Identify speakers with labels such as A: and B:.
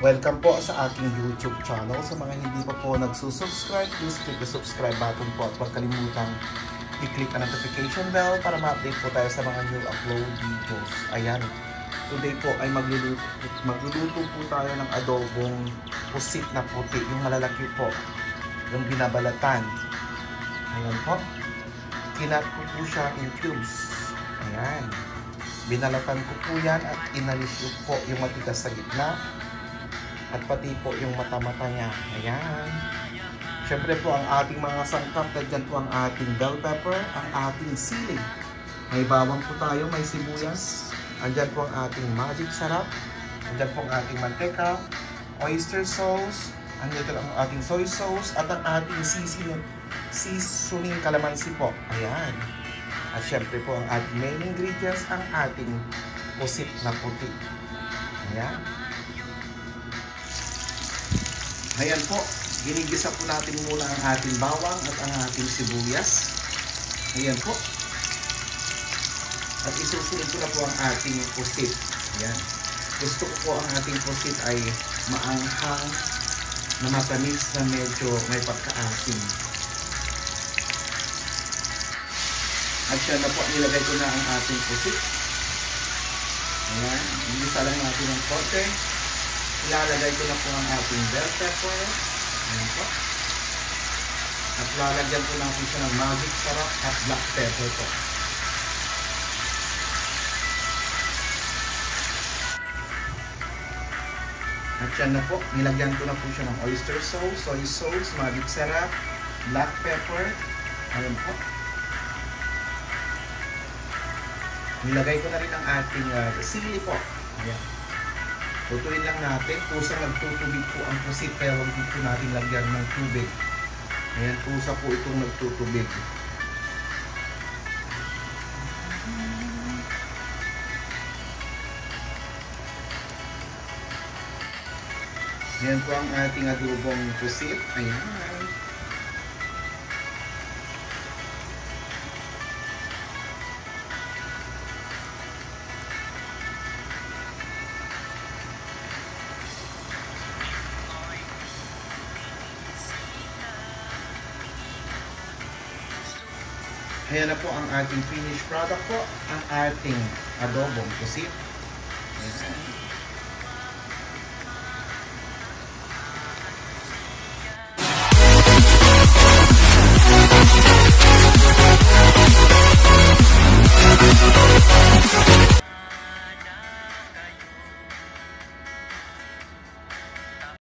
A: Welcome po sa aking YouTube channel. Sa mga hindi pa po nagsusubscribe, please click the subscribe button po at huwag kalimutang i-click ang notification bell para ma-update po tayo sa mga new upload videos. Ayan, today po ay magluluto po tayo ng adobong pusit na puti, yung malalaki po, yung binabalatan. Ayan po, kinat ko po siya in cubes. Ayan, binalatan ko po yan at inalis po yung matigas sa gitna at pati po yung mata-mata niya. Ayan. Siyempre po ang ating mga sangkap, dyan po ang ating bell pepper, ang ating sili. May bawang po tayo, may sibuyas. Andyan po ang ating magic sarap. Andyan po ang ating mantika, oyster sauce, andyan po ang ating soy sauce, at ang ating seasoning calamansi po. Ayan. At siyempre po ang ating main ingredients, ang ating pusit na puti. Ayan. Ayan po, ginigisa po natin muna ang ating bawang at ang ating sibuyas. Ayan po. At isusunod ko na po ang ating pusit. Ayan. Gusto ko po ang ating pusit ay maanghang, na matamis, na medyo may pagka-asim. At siya na po, nilagay ko na ang ating pusit. Ayan, igisa lang natin ng konti. Ilalagay ko na po ang ating bell pepper. Ayan po. At lalagyan ko natin siya ng magic sarap at black pepper po. At yan na po, nilagyan ko na po siya ng oyster sauce, soy sauce, magic sarap, black pepper. Ayan po. Nilagay ko na rin ang ating sili po. Ayan. Tutuin lang natin, kusang nagtutubig po ang pusit, kaya huwag dito natin lagyan ng tubig. Ayan, kusa po itong nagtutubig. Ayan po ang ating adobong pusit. Ayan. Ayan na po ang ating finished product po, ang ating adobong pusit.